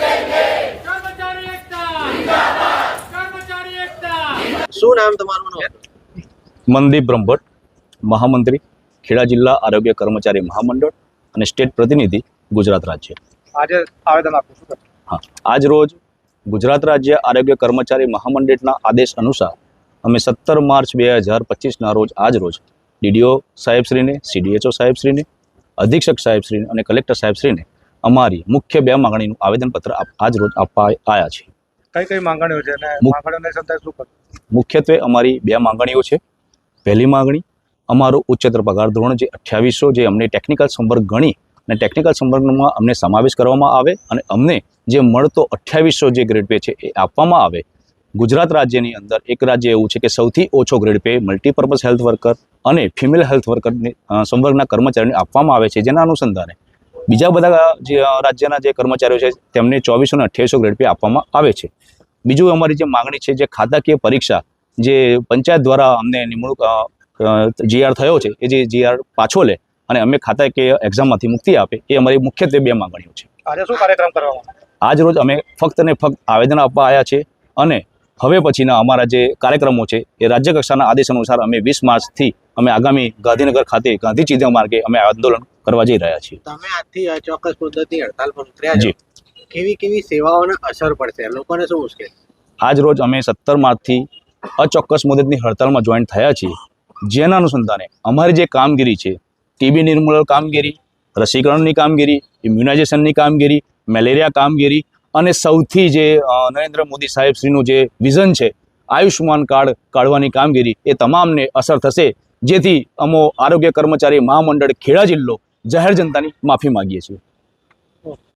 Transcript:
કર્મચારી એકતા જિંદાબાદ, કર્મચારી એકતા। શું નામ તમારું? મનદીપ બ્રહ્મભટ્ટ, મહામંત્રી, ખેડા જિલ્લા આરોગ્ય કર્મચારી મહામંડળ અને સ્ટેટ પ્રતિનિધિ, ગુજરાત રાજ્ય। આજે આવેદન આપ્યું શું? હા, આજ રોજ ગુજરાત રાજ્ય આરોગ્ય કર્મચારી મહામંડળના આદેશ અનુસાર અમે 17 માર્ચ 2025ના રોજ આજ રોજ ડીડીઓ સાહેબશ્રીને, સીડીએચઓ સાહેબશ્રીને, અધિક્ષક સાહેબશ્રીને અને કલેક્ટર સાહેબશ્રીને અમારી મુખ્ય 2 માંગણીનું આવેદનપત્ર આજ રોજ આપવા આવ્યા છે। કઈ કઈ માંગણીઓ છે અને માંગણીઓને સંદર્ભે શું કરવું? મુખ્યત્વે અમારી 2 માંગણીઓ છે। પહેલી માંગણી, અમારો ઉચ્ચતર પગાર ધોરણ જે 2800 જે અમને ટેકનિકલ સંવર્ગ ગણી અને ટેકનિકલ સંવર્ગમાં અમને સમાવેશ કરવામાં આવે અને અમને જે મળતો 2800 જે ગ્રેડ પે છે એ આપવામાં આવે। ગુજરાત રાજ્યની અંદર એક રાજ્ય એવું છે કે સૌથી ઓછો grade pay multipurpose health worker અને ફિમેલ હેલ્થ વર્કરને સંવર્ગના કર્મચારીઓને આપવામાં આવે છે, જેના અનુસંધાને બીજા બધા જે રાજ્યના જે કર્મચારીઓ છે તેમને 2400 અને 2800 ગ્રેડ પે આપવામાં આવે છે। બીજું અમારી જે માંગણી છે, જે ખાતાકીય પરીક્ષા જે પંચાયત દ્વારા અમને નિમણૂક જીઆર થયો છે એ જે જીઆર પાછો લે અને અમે ખાતાકીય એક્ઝામમાંથી મુક્તિ આપે, એ અમારી મુખ્યત્વે 2 માંગણીઓ છે। આજે શું કાર્યક્રમ કરવામાં? આજ રોજ અમે ફક્ત ને ફક્ત આવેદન આપવા આવ્યા છે અને હવે પછીના અમારા જે કાર્યક્રમો છે એ રાજ્ય કક્ષાના આદેશ અનુસાર અમે 20 માર્ચથી અમે આગામી ગાંધીનગર ખાતે ગાંધી ચિંતન માર્ગે અમે આંદોલન કરવા જઈ રહ્યા છીએ। તમે આજથી અચોક્કસ મુદ્દતની હડતાલ પર ઉતર્યા છો, કેવી કેવી સેવાઓને અસર પડશે, લોકોને શું મુશ્કેલ? આજ રોજ અમે 17 માર્ચથી અચોક્કસ મુદતની હડતાલમાં જોઈન્ટ થયા છીએ, જેના અનુસંધાને અમારી જે કામગીરી છે, ટીબી નિર્મૂલન કામગીરી, રસીકરણની કામગીરી, ઇમ્યુનાઇઝેશનની કામગીરી, મેલેરિયા કામગીરી અને સૌથી જે નરેન્દ્ર મોદી સાહેબશ્રીનું જે વિઝન છે આયુષ્યમાન કાર્ડ કાઢવાની કામગીરી, એ તમામને અસર થશે, જેથી અમો આરોગ્ય કર્મચારી મહામંડળ ખેડા જિલ્લો જાહેર જનતાની માફી માગીએ છીએ।